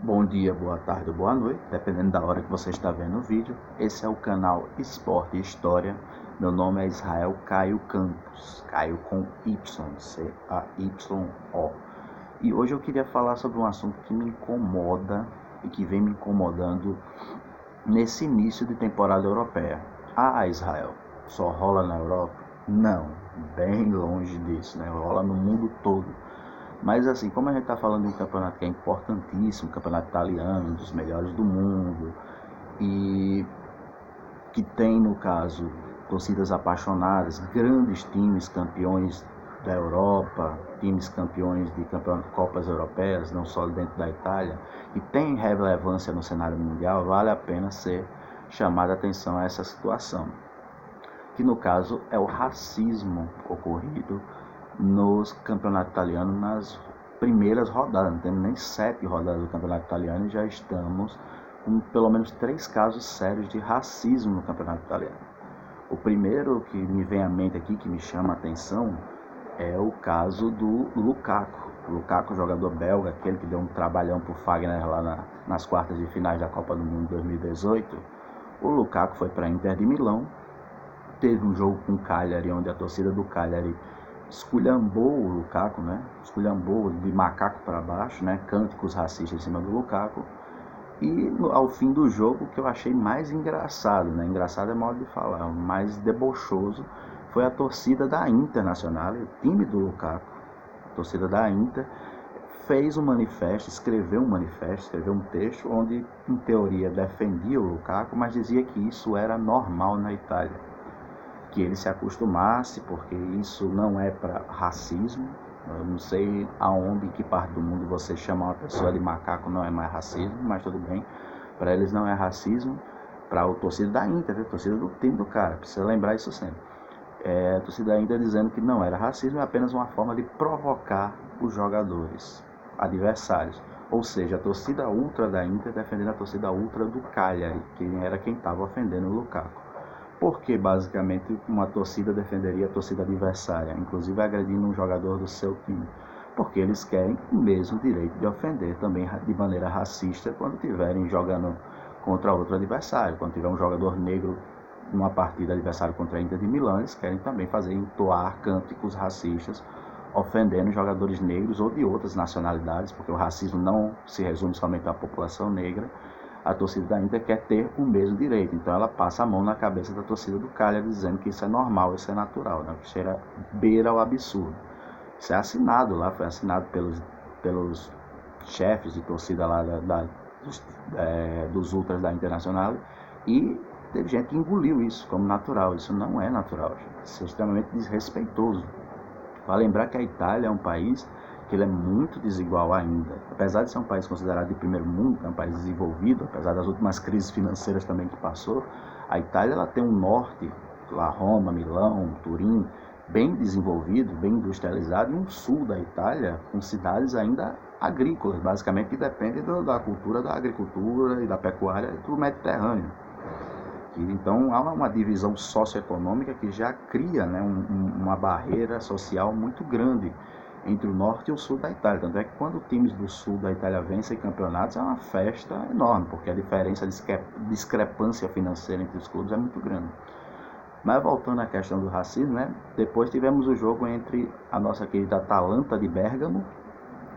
Bom dia, boa tarde ou boa noite, dependendo da hora que você está vendo o vídeo. Esse é o canal Esporte e História. Meu nome é Israel Caio Campos, Caio com Y, C-A-Y-O. E hoje eu queria falar sobre um assunto que me incomoda e que vem me incomodando nesse início de temporada europeia. Israel, só rola na Europa? Não, bem longe disso, né? Rola no mundo todo. Mas assim, como a gente está falando de um campeonato que é importantíssimo, campeonato italiano, um dos melhores do mundo, e que tem, no caso, torcidas apaixonadas, grandes times campeões da Europa, times campeões de Copas Europeias, não só dentro da Itália, e tem relevância no cenário mundial, vale a pena ser chamada a atenção a essa situação, que no caso é o racismo ocorrido nos campeonatos italianos nas primeiras rodadas. Não temos nem 7 rodadas do campeonato italiano e já estamos com pelo menos 3 casos sérios de racismo no campeonato italiano. O primeiro que me vem à mente aqui, que me chama a atenção, é o caso do Lukaku. Lukaku, jogador belga, aquele que deu um trabalhão para o Fagner lá nas quartas de finais da Copa do Mundo 2018. O Lukaku foi para a Inter de Milão, teve um jogo com o Cagliari, onde a torcida do Cagliari esculhambou o Lukaku, né? Esculhambou de macaco para baixo, né? Cânticos racistas em cima do Lukaku. E ao fim do jogo, o que eu achei mais engraçado, né? Engraçado é modo de falar, o mais debochoso foi a torcida da Internacional, o time do Lukaku, a torcida da Inter, fez um manifesto, escreveu um texto onde, em teoria, defendia o Lukaku, mas dizia que isso era normal na Itália, que ele se acostumasse, porque isso não é para racismo. Eu não sei aonde, em que parte do mundo você chama uma pessoa de macaco, não é mais racismo, mas tudo bem, para eles não é racismo. Para a torcida da Inter, a torcida do time do cara, precisa lembrar isso sempre. A torcida da Inter dizendo que não era racismo, é apenas uma forma de provocar os jogadores adversários. Ou seja, a torcida ultra da Inter defendendo a torcida ultra do Cagliari, que era quem estava ofendendo o Lukaku. Porque basicamente uma torcida defenderia a torcida adversária, inclusive agredindo um jogador do seu time? Porque eles querem o mesmo direito de ofender também de maneira racista quando estiverem jogando contra outro adversário. Quando tiver um jogador negro numa partida adversário contra a Inter de Milão, eles querem também fazer entoar cânticos racistas ofendendo jogadores negros ou de outras nacionalidades, porque o racismo não se resume somente à população negra. A torcida da Inter quer ter o mesmo direito, então ela passa a mão na cabeça da torcida do Cagliari dizendo que isso é normal, isso é natural, né? Que cheira beira ao absurdo. Isso é assinado lá, foi assinado pelos chefes de torcida lá dos ultras da Internacional, e teve gente que engoliu isso como natural. Isso não é natural, gente. Isso é extremamente desrespeitoso. Vale lembrar que a Itália é um país que ele é muito desigual ainda. Apesar de ser um país considerado de primeiro mundo, é um país desenvolvido, apesar das últimas crises financeiras também que passou, a Itália ela tem um norte, lá Roma, Milão, Turim, bem desenvolvido, bem industrializado, e um sul da Itália com cidades ainda agrícolas, basicamente, que dependem da cultura da agricultura e da pecuária do Mediterrâneo. Então há uma divisão socioeconômica que já cria, né, uma barreira social muito grande entre o norte e o sul da Itália. Tanto é que quando times do sul da Itália vencem campeonatos, é uma festa enorme, porque a diferença, a discrepância financeira entre os clubes é muito grande. Mas voltando à questão do racismo, né, depois tivemos o jogo entre a nossa querida Atalanta de Bérgamo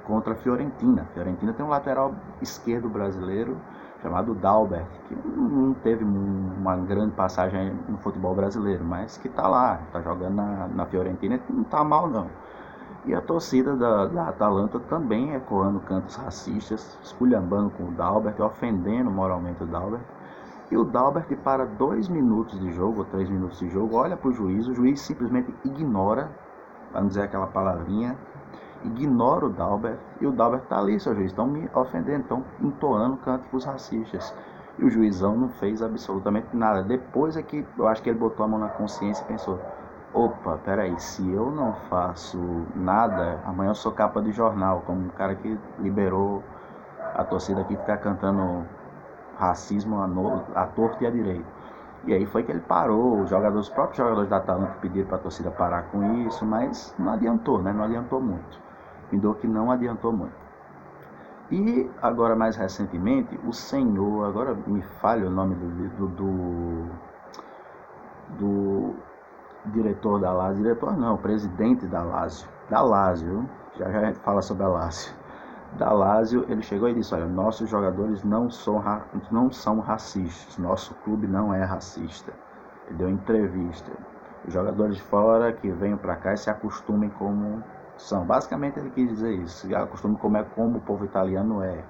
contra a Fiorentina. A Fiorentina tem um lateral esquerdo brasileiro chamado Dalbert, que não teve uma grande passagem no futebol brasileiro, mas que está lá, está jogando na Fiorentina e não está mal não. E a torcida da Atalanta também ecoando cantos racistas, esculhambando com o Dalbert, ofendendo moralmente o Dalbert. E o Dalbert, para 2 minutos de jogo, ou 3 minutos de jogo, olha para o juiz simplesmente ignora, para não dizer aquela palavrinha, ignora o Dalbert, e o Dalbert está ali, seu juiz, estão me ofendendo, estão entoando cânticos racistas. E o juizão não fez absolutamente nada. Depois é que eu acho que ele botou a mão na consciência e pensou: opa, peraí, se eu não faço nada, amanhã eu sou capa de jornal, como um cara que liberou a torcida aqui ficar cantando racismo à torta e à direita. E aí foi que ele parou, os próprios jogadores da Atalanta pediram para a torcida parar com isso, mas não adiantou, né? Não adiantou muito. Pindou que não adiantou muito. E agora, mais recentemente, o senhor, agora me falha o nome do diretor da Lazio, diretor não, presidente da Lazio, já a gente fala sobre a Lazio. Da Lazio, ele chegou e disse: olha, nossos jogadores não são racistas, nosso clube não é racista. Ele deu entrevista. Os jogadores de fora que venham para cá e se acostumem como são. Basicamente ele quis dizer isso, se acostumem como o povo italiano é.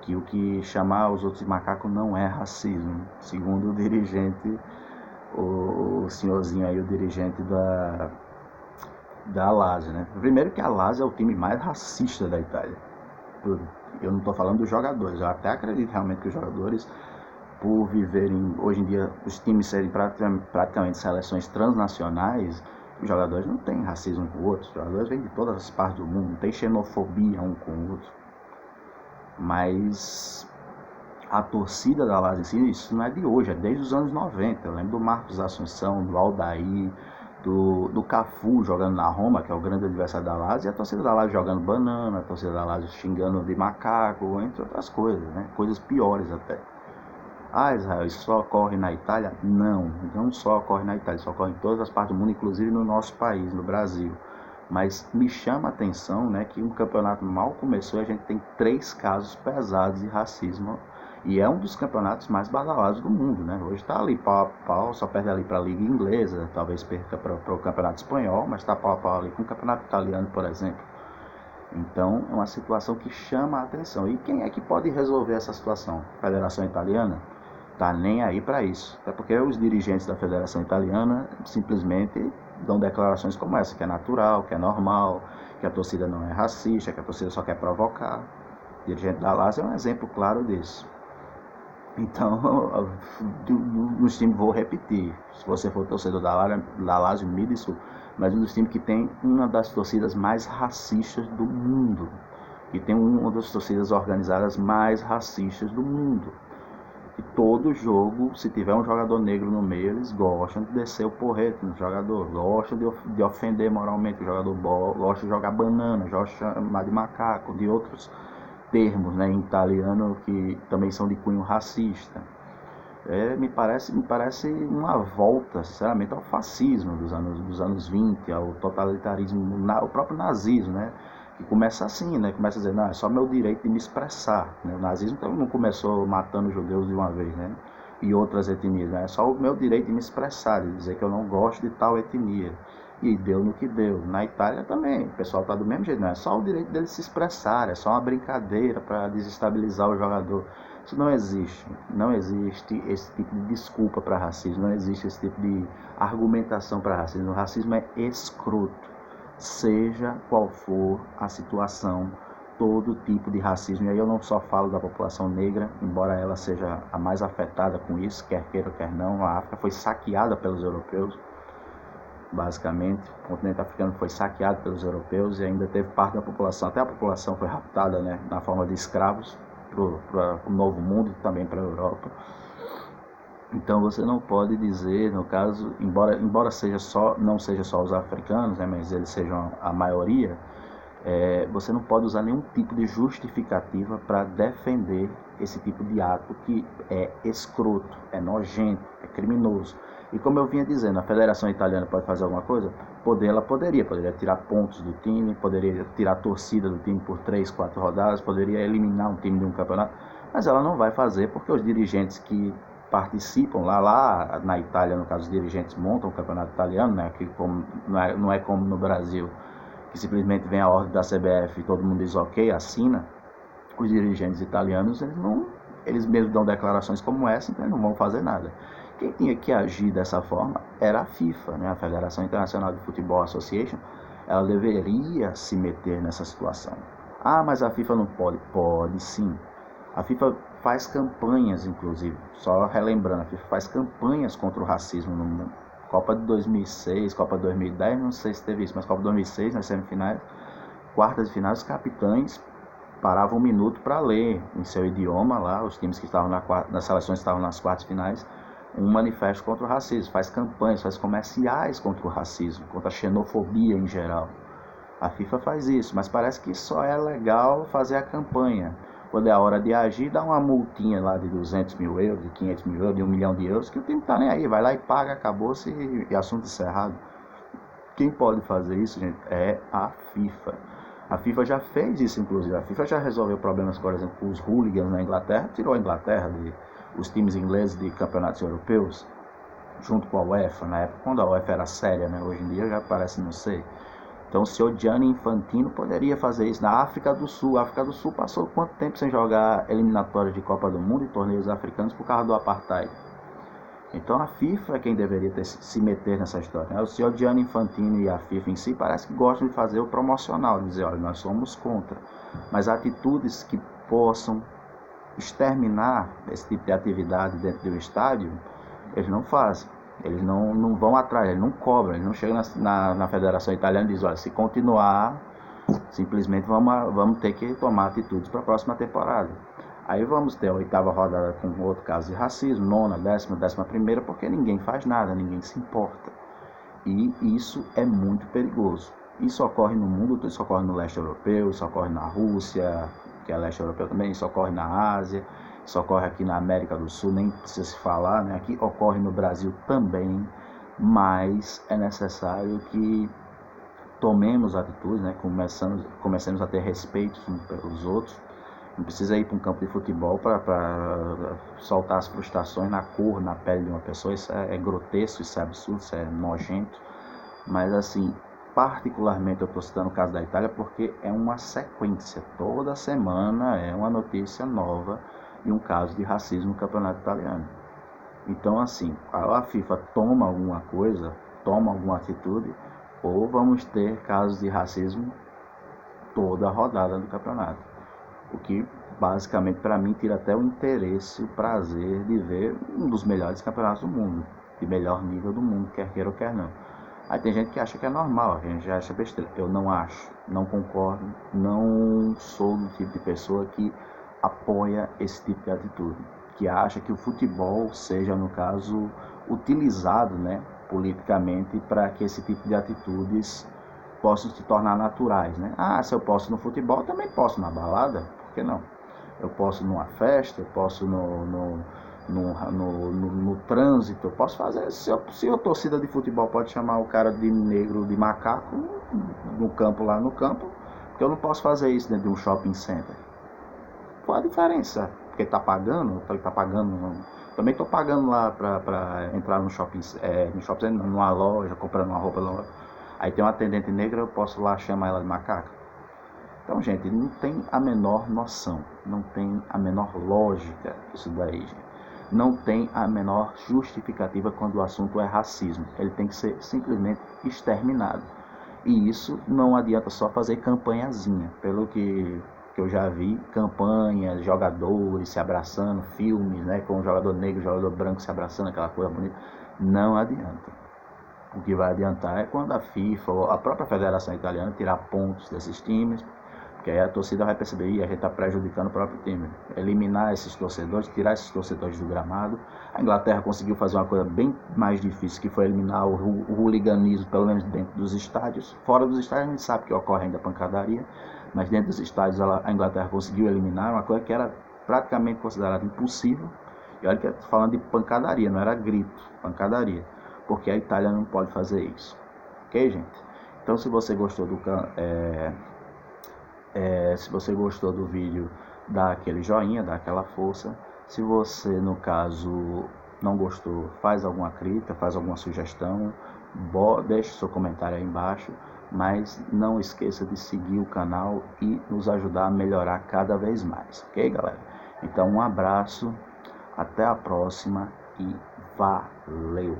Que o que chamar os outros de macaco não é racismo, segundo o dirigente, o senhorzinho aí, o dirigente da Lazio, né? Primeiro que a Lazio é o time mais racista da Itália. Eu não estou falando dos jogadores, eu até acredito realmente que os jogadores, por viverem, hoje em dia, os times serem praticamente seleções transnacionais, os jogadores não têm racismo com outros, os jogadores vêm de todas as partes do mundo, não tem xenofobia um com o outro. Mas a torcida da Lazio em si, isso não é de hoje, é desde os anos 90. Eu lembro do Marcos Assunção, do Aldair, do Cafu jogando na Roma, que é o grande adversário da Lazio, e a torcida da Lazio jogando banana, a torcida da Lazio xingando de macaco, entre outras coisas, né? Coisas piores até. Ah, Israel, isso só ocorre na Itália? Não só ocorre na Itália, isso ocorre em todas as partes do mundo, inclusive no nosso país, no Brasil. Mas me chama a atenção, né, que um campeonato mal começou e a gente tem 3 casos pesados de racismo. E é um dos campeonatos mais badalados do mundo, né? Hoje está ali pau a pau, só perde ali para a Liga Inglesa, talvez perca para o Campeonato Espanhol, mas está pau a pau ali com o Campeonato Italiano, por exemplo. Então é uma situação que chama a atenção. E quem é que pode resolver essa situação? A Federação Italiana? Tá nem aí para isso. Até porque os dirigentes da Federação Italiana simplesmente dão declarações como essa, que é natural, que é normal, que a torcida não é racista, que a torcida só quer provocar. O dirigente da Lazio é um exemplo claro disso. Então, nos times, vou repetir, se você for torcedor da Lazio, me desculpe, mas um dos times que tem uma das torcidas mais racistas do mundo, que tem uma das torcidas organizadas mais racistas do mundo. E todo jogo, se tiver um jogador negro no meio, eles gostam de descer o porrete no jogador, gostam de ofender moralmente o jogador, gostam de jogar banana, gostam de chamar de macaco, de outros termos, né, em italiano que também são de cunho racista. Me parece uma volta, sinceramente, ao fascismo dos anos 20, ao totalitarismo, o próprio nazismo, né? Que começa assim, né? Começa a dizer, não, é só meu direito de me expressar, né? O nazismo então, não começou matando os judeus de uma vez, né? E outras etnias, né? É só o meu direito de me expressar, de dizer que eu não gosto de tal etnia. E deu no que deu. Na Itália também, o pessoal está do mesmo jeito, não é só o direito dele se expressar, é só uma brincadeira para desestabilizar o jogador. Isso não existe. Não existe esse tipo de desculpa para racismo, não existe esse tipo de argumentação para racismo. O racismo é escroto. Seja qual for a situação, todo tipo de racismo. E aí eu não só falo da população negra, embora ela seja a mais afetada com isso, quer queira, quer não. A África foi saqueada pelos europeus, basicamente. O continente africano foi saqueado pelos europeus e ainda teve parte da população, até a população foi raptada, né, na forma de escravos para o Novo Mundo e também para a Europa. Então você não pode dizer, no caso, embora não seja só os africanos, né, mas eles sejam a maioria, você não pode usar nenhum tipo de justificativa para defender esse tipo de ato que é escroto, é nojento, é criminoso. E como eu vinha dizendo, a Federação Italiana pode fazer alguma coisa? Ela poderia tirar pontos do time, poderia tirar a torcida do time por 3, 4 rodadas, poderia eliminar um time de um campeonato, mas ela não vai fazer porque os dirigentes que participam lá na Itália, no caso os dirigentes montam o campeonato italiano, né, que não é como no Brasil, que simplesmente vem a ordem da CBF e todo mundo diz ok, assina. Os dirigentes italianos, eles mesmos dão declarações como essa, então eles não vão fazer nada. Quem tinha que agir dessa forma era a FIFA, né, a Federação Internacional de Futebol Association. Ela deveria se meter nessa situação. Ah, mas a FIFA não pode? Pode sim. A FIFA faz campanhas, inclusive, só relembrando, a FIFA faz campanhas contra o racismo no mundo. Copa de 2006, Copa de 2010, não sei se teve isso, mas Copa de 2006, nas semifinais, quartas de finais, os capitães paravam um minuto para ler em seu idioma lá, os times que estavam nas seleções que estavam nas quartas de finais, um manifesto contra o racismo, faz campanhas, faz comerciais contra o racismo, contra a xenofobia em geral. A FIFA faz isso, mas parece que só é legal fazer a campanha. Quando é a hora de agir, dá uma multinha lá de 200 mil euros, de 500 mil euros, de 1 milhão de euros, que o time não tá nem aí, vai lá e paga, acabou-se e assunto encerrado. Quem pode fazer isso, gente, é a FIFA. A FIFA já fez isso, inclusive. A FIFA já resolveu problemas, por exemplo, com os hooligans na Inglaterra, tirou a Inglaterra, os times ingleses de campeonatos europeus, junto com a UEFA, na época quando a UEFA era séria, né? Hoje em dia já parece não ser. Então o senhor Gianni Infantino poderia fazer isso na África do Sul. A África do Sul passou quanto tempo sem jogar eliminatórias de Copa do Mundo e torneios africanos por causa do apartheid? Então a FIFA é quem deveria se meter nessa história, né? O senhor Gianni Infantino e a FIFA em si parece que gostam de fazer o promocional, de dizer, olha, nós somos contra. Mas atitudes que possam exterminar esse tipo de atividade dentro do estádio, eles não fazem. Eles não vão atrás, eles não cobram, eles não chegam na Federação Italiana e dizem, olha, se continuar, simplesmente vamos ter que tomar atitudes para a próxima temporada. Aí vamos ter a 8ª rodada com outro caso de racismo, 9ª, 10ª, 11ª, porque ninguém faz nada, ninguém se importa. E isso é muito perigoso. Isso ocorre no mundo, isso ocorre no leste europeu, isso ocorre na Rússia, que é leste europeu também, isso ocorre na Ásia, isso ocorre aqui na América do Sul, nem precisa se falar, né? Aqui ocorre no Brasil também, mas é necessário que tomemos atitudes, né? Comecemos a ter respeito uns pelos outros. Não precisa ir para um campo de futebol para soltar as frustrações na cor, na pele de uma pessoa. Isso é grotesco, isso é absurdo, isso é nojento. Mas assim, particularmente eu estou citando o caso da Itália porque é uma sequência. Toda semana é uma notícia nova de um caso de racismo no campeonato italiano. Então assim, a FIFA toma alguma coisa, toma alguma atitude, ou vamos ter casos de racismo toda a rodada do campeonato. O que basicamente para mim tira até o interesse, o prazer de ver um dos melhores campeonatos do mundo, de melhor nível do mundo, quer queira ou quer não. Aí tem gente que acha que é normal, a gente já acha besteira. Eu não acho, não concordo, não sou do tipo de pessoa que apoia esse tipo de atitude, que acha que o futebol seja, no caso, utilizado, né, politicamente para que esse tipo de atitudes possam se tornar naturais, né? Ah, se eu posso no futebol, eu também posso na balada, por que não? Eu posso numa festa, eu posso no trânsito, eu posso fazer. Se a torcida de futebol pode chamar o cara de negro, de macaco, no campo, lá no campo, porque eu não posso fazer isso dentro de um shopping center. Qual a diferença? Porque tá pagando, também estou pagando lá para entrar no shopping, numa loja, comprando uma roupa lá. Aí tem uma atendente negra, eu posso lá chamar ela de macaca? Então, gente, não tem a menor noção, não tem a menor lógica isso daí, gente. Não tem a menor justificativa quando o assunto é racismo. Ele tem que ser simplesmente exterminado. E isso não adianta só fazer campanhazinha. Pelo que eu já vi, campanhas, jogadores se abraçando, filmes, né, com o jogador negro e o jogador branco se abraçando, aquela coisa bonita. Não adianta. O que vai adiantar é quando a FIFA ou a própria Federação Italiana tirar pontos desses times, porque aí a torcida vai perceber, a gente está prejudicando o próprio time. Eliminar esses torcedores, tirar esses torcedores do gramado. A Inglaterra conseguiu fazer uma coisa bem mais difícil, que foi eliminar o hooliganismo, pelo menos dentro dos estádios. Fora dos estádios a gente sabe que ocorre ainda pancadaria, mas dentro dos estádios a Inglaterra conseguiu eliminar uma coisa que era praticamente considerada impossível. E olha que eu tô falando de pancadaria, não era grito, pancadaria. Porque a Itália não pode fazer isso. Ok, gente? Então, se você gostou do vídeo, dá aquele joinha, dá aquela força. Se você, no caso, não gostou, faz alguma crítica, faz alguma sugestão, deixe seu comentário aí embaixo. Mas não esqueça de seguir o canal e nos ajudar a melhorar cada vez mais. Ok, galera? Então, um abraço, até a próxima e valeu!